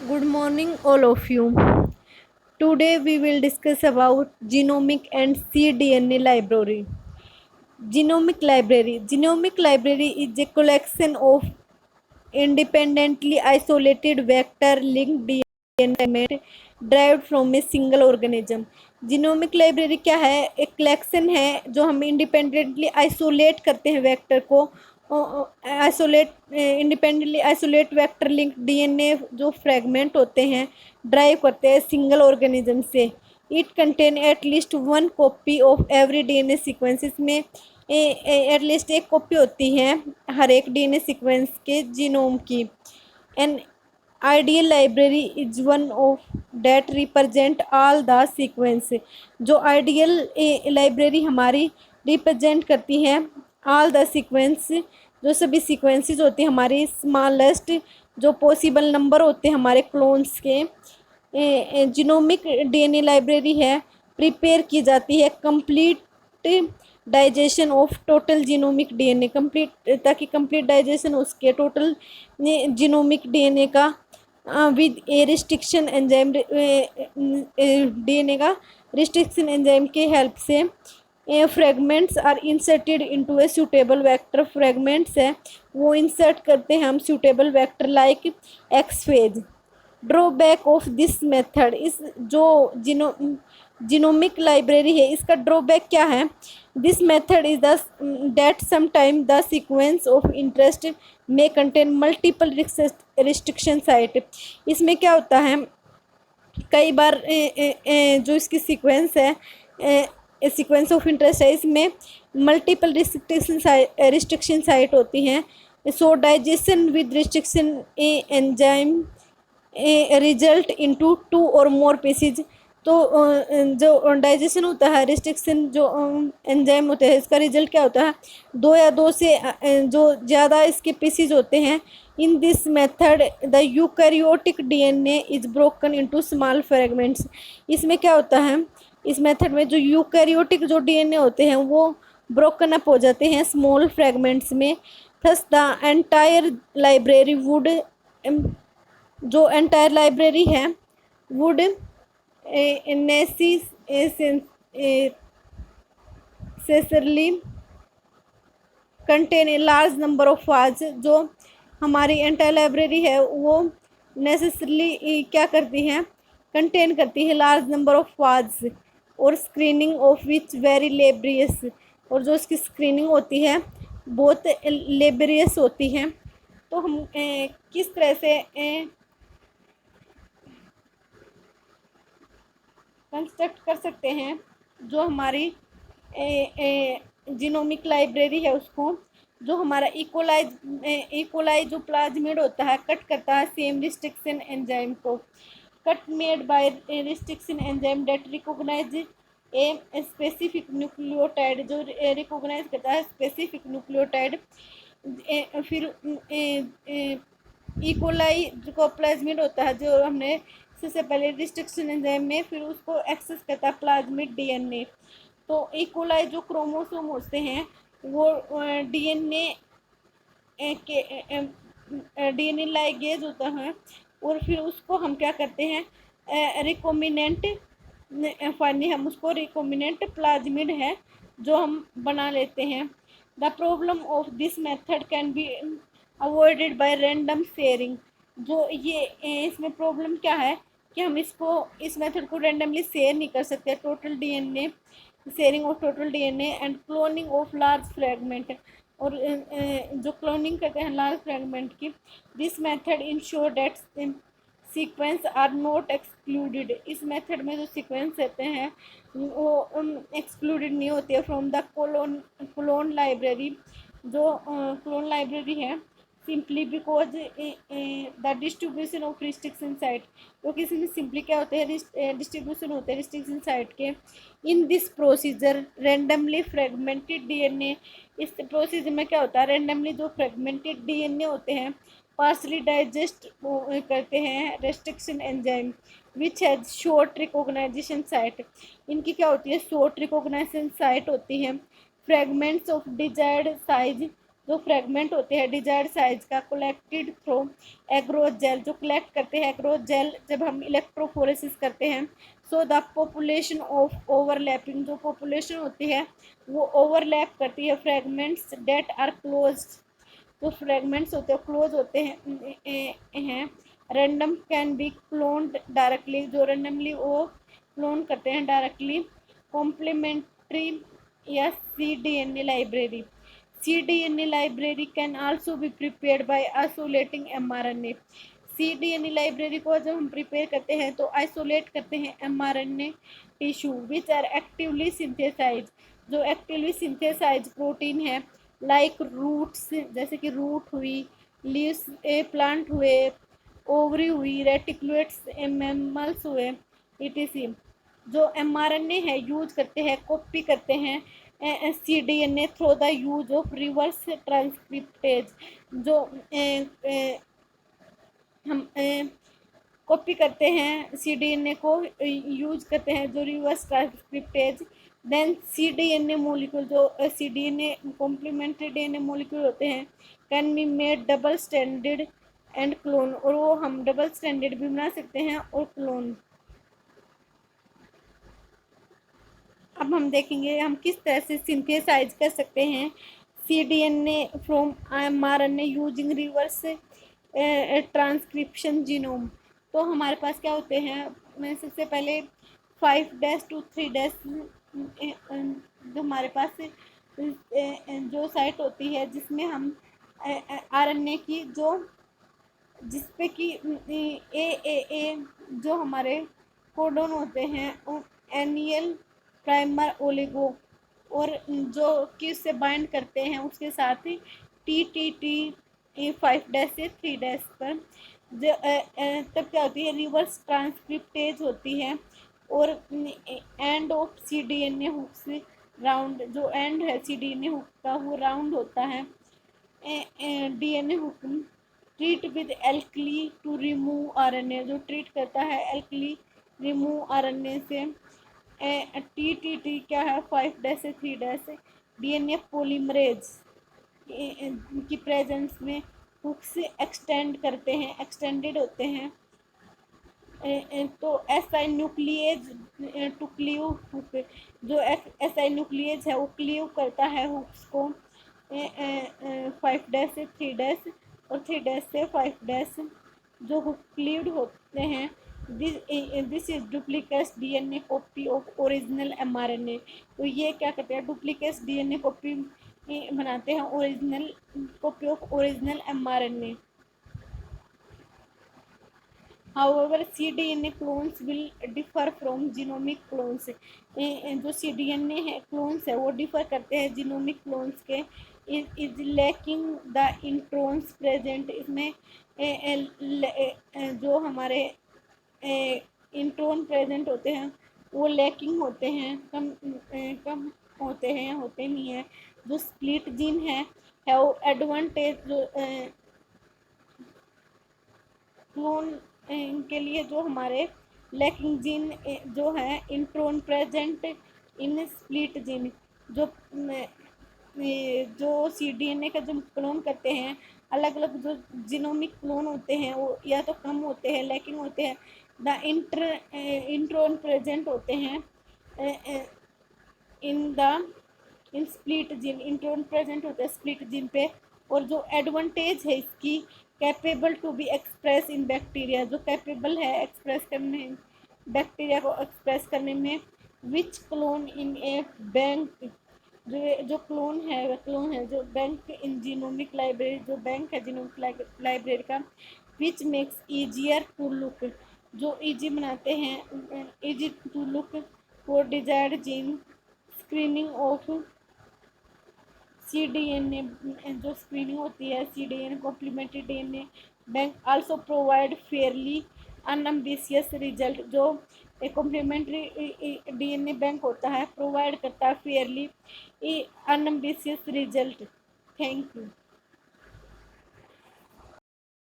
Good morning, all of you. Today we will discuss about genomic and cDNA library. Genomic library is a collection of independently isolated vector-linked DNA fragment derived from a single organism. Genomic library क्या है? एक collection है जो हम independently isolate करते हैं vector को, independently isolate vector link DNA जो फ्रेगमेंट होते हैं ड्राइव करते हैं सिंगल ऑर्गेनिज्म से. It contain at least one copy of every DNA sequence. इसमें एटलीस्ट एक कॉपी होती है हर एक डीएनए सीक्वेंस के जीनोम की. An ideal library is one of that represent all the sequence. जो आइडियल लाइब्रेरी हमारी रिप्रेजेंट करती है ऑल द सीक्वेंस, जो सभी सीक्वेंसेस होती हैं हमारी स्मॉलेस्ट जो पॉसिबल नंबर होते हैं हमारे क्लोन्स के. जीनोमिक डीएनए लाइब्रेरी है प्रिपेयर की जाती है complete digestion of total genomic DNA, complete ताकि कंप्लीट डाइजेशन उसके टोटल जीनोमिक डीएनए का with a restriction enzyme, DNA का रिस्ट्रिक्शन एंजाइम के हेल्प से fragments are inserted into a suitable vector. Fragments है वो इंसर्ट करते हैं हम suitable vector like X phage. Drawback of this method, इस जो जीनोमिक लाइब्रेरी है इसका ड्रॉबैक क्या है? This method is the that sometime the sequence of interest may contain multiple restriction site. इसमें क्या होता है कई बार जो इसकी सीक्वेंस है सीक्वेंस ऑफ इंटरेस्ट है इसमें मल्टीपल रिस्ट्रिक्शन साइट होती हैं. सो digestion with restriction enzyme result into two और मोर पीसीज. तो जो डाइजेशन होता है रिस्ट्रिक्शन जो एंजाइम होते हैं इसका रिजल्ट क्या होता है? दो या दो से जो ज़्यादा इसके पीसीज होते हैं. In this method the eukaryotic DNA is broken into small fragments. इसमें क्या होता है इस मेथड में जो यूकैरियोटिक जो डीएनए होते हैं वो ब्रोकन अप हो जाते हैं स्मॉल फ्रेगमेंट्स में. Thus the entire library would, जो एंटायर लाइब्रेरी है would necessarily contain a large number of phage. जो हमारी एंटायर लाइब्रेरी है वो नेसेसरली क्या करती है? कंटेन करती है लार्ज नंबर ऑफ फाज और screening of which very laborious. और जो इसकी स्क्रीनिंग होती है बहुत लेबरियस होती है. तो हम किस तरह से कंस्ट्रक्ट कर सकते हैं जो हमारी जीनोमिक लाइब्रेरी है उसको, जो हमारा इकोलाई जो प्लाज्मिड होता है कट करता है सेम रिस्ट्रिक्शन एंजाइम को. Cut made by restriction enzyme that recognize a specific nucleotide, जो रिकॉग्नाइज करता है स्पेसिफिक न्यूक्लियोटाइड. फिर इकोलाई जो प्लाज्मिड होता है जो हमने सबसे पहले रिस्ट्रिक्शन एंजाइम में, फिर उसको एक्सेस करता है प्लाज्मिड डीएनए. तो इकोलाई जो क्रोमोसोम होते हैं वो डीएनए के डीएनए लाइगेज होता है और फिर उसको हम क्या करते हैं रिकॉम्बिनेंट फाइनली हम उसको रिकॉम्बिनेंट प्लाज्मिड है जो हम बना लेते हैं. The problem of this method can be avoided by random sharing. जो ये इसमें प्रॉब्लम क्या है कि हम इस मेथड को रैंडमली शेयर नहीं कर सकते. Total DNA sharing of total DNA and cloning of large fragment, और जो क्लोनिंग करते हैं लार्ज फ्रेगमेंट की. This method ensure that sequence are not excluded. इस मेथड में जो सीक्वेंस रहते हैं वो एक्सक्लूडेड नहीं होते हैं फ्रॉम द क्लोन लाइब्रेरी. जो क्लोन लाइब्रेरी है simply because the distribution of restriction site, क्योंकि इसमें सिंपली क्या होते हैं डिस्ट्रीब्यूशन होते हैं रिस्ट्रिक्शन साइट के. In this procedure randomly fragmented DNA, इस प्रोसीजर में क्या होता है रैंडमली जो फ्रेगमेंटेड डीएनए होते हैं पार्सली डाइजेस्ट करते हैं restriction enzyme which has short recognization site. इनकी क्या होती है शॉर्ट रिकॉग्नाइजेशन साइट होती है. फ्रेगमेंट्स ऑफ डिजायर्ड साइज जो फ्रेगमेंट होते हैं डिजायर्ड साइज का कलेक्टेड थ्रू एग्रोथ जेल, जो कलेक्ट करते हैं एग्रोथ जेल जब हम इलेक्ट्रोफोरेसिस करते हैं। So the population of overlapping, जो पॉपुलेशन होती है वो ओवरलैप करती है फ्रेगमेंट्स डेट आर क्लोज, जो फ्रेगमेंट्स होते हैं क्लोज होते हैं। Random can be cloned directly, जो रैंडमली वो क्लोन करते हैं डायरेक्टली। कॉम्प्लीमेंट्री या cDNA library, cDNA library can also be prepared by isolating mRNA। cDNA library को जब हम प्रिपेयर करते हैं तो आइसोलेट करते हैं mRNA tissue which are actively synthesize, जो एक्टिवली सिंथेसाइज प्रोटीन है लाइक रूट्स, जैसे कि रूट हुई, लीव्स ए प्लांट हुए, ओवरी हुई, रेटिकुलेट्स मैमल्स हुए, etc। जो mRNA है यूज करते हैं, कॉपी करते हैं cDNA through the use of reverse transcriptase, जो हम कॉपी करते हैं cDNA को यूज करते हैं जो reverse transcriptase. Then cDNA molecule, जो cDNA कॉम्प्लीमेंट्री DNA मोलिक्यूल होते हैं can be made double standard and clone, और वो हम डबल स्टैंडर्ड भी बना सकते हैं और क्लोन। अब हम देखेंगे हम किस तरह से सिंथेसाइज कर सकते हैं cDNA from mRNA using reverse transcription genome. तो हमारे पास क्या होते हैं, मैं सबसे पहले 5' to 3' जो हमारे पास जो साइट होती है जिसमें हम RNA की जो जिसपे कि ए जो हमारे कोडोन होते हैं एनियल प्राइमर ओलिगो, और जो कि उससे बाइंड करते हैं उसके साथ ही टी 5' से 3' पर जो तब क्या होती है रिवर्स ट्रांसक्रिप्टेज होती है, और end of cDNA hooks round, जो एंड है cDNA हुक का वो राउंड होता है। DNA hook treat with alkali to remove RNA, जो ट्रीट करता है एल्कली रिमूव RNA से। टी क्या है 5' से 3' DNA पॉलीमरेज की प्रेजेंस में हुक्स एक्सटेंड करते हैं, एक्सटेंडेड होते हैं। तो SI nuclease to cleave hook, जो SI न्यूक्लिएज है वो क्लीव करता है हुक्स को 5' से 3' और 3' से 5' जो हुक क्लीव्ड होते हैं। This is duplicate DNA copy of original mRNA। तो ये क्या करते हैं डुप्लीकेट DNA कॉपी बनाते हैं original copy of original mRNA। However, cDNA clones will differ from genomic clones। जो cDNA है clones है वो differ करते हैं genomic clones के। is lacking the introns present, इसमें जो हमारे इंट्रोन प्रेजेंट होते हैं वो लैकिंग होते हैं, कम होते हैं, होते नहीं हैं। जो स्प्लिट जीन है वो एडवांटेज जो क्लोन के लिए, जो हमारे लैकिंग जीन जो है intron present in split gene, जो cDNA का जो क्लोन करते हैं अलग अलग जो जीनोमिक क्लोन होते हैं वो या तो कम होते हैं, लैकिंग होते हैं। द इंट्रोन प्रेजेंट होते हैं इन स्प्लिट जीन, इंट्रोन प्रेजेंट होते हैं स्प्लिट जीन पे। और जो एडवांटेज है इसकी capable to be express in bacteria, जो कैपेबल है एक्सप्रेस करने बैक्टीरिया को एक्सप्रेस करने में। Which clone in a bank, जो क्लोन है जो बैंक इन जीनोमिक लाइब्रेरी, जो बैंक है जीनोमिक लाइब्रेरी का। Which makes easier to look, जो ईजी बनाते हैं easy to look for desired gene. Screening of cDNA, जो स्क्रीनिंग होती है cDNA complementary DNA bank also provide fairly unambiguous result, जो एक कॉम्प्लीमेंट्री DNA बैंक होता है प्रोवाइड करता है Fairlie unambiguous result. Thank you.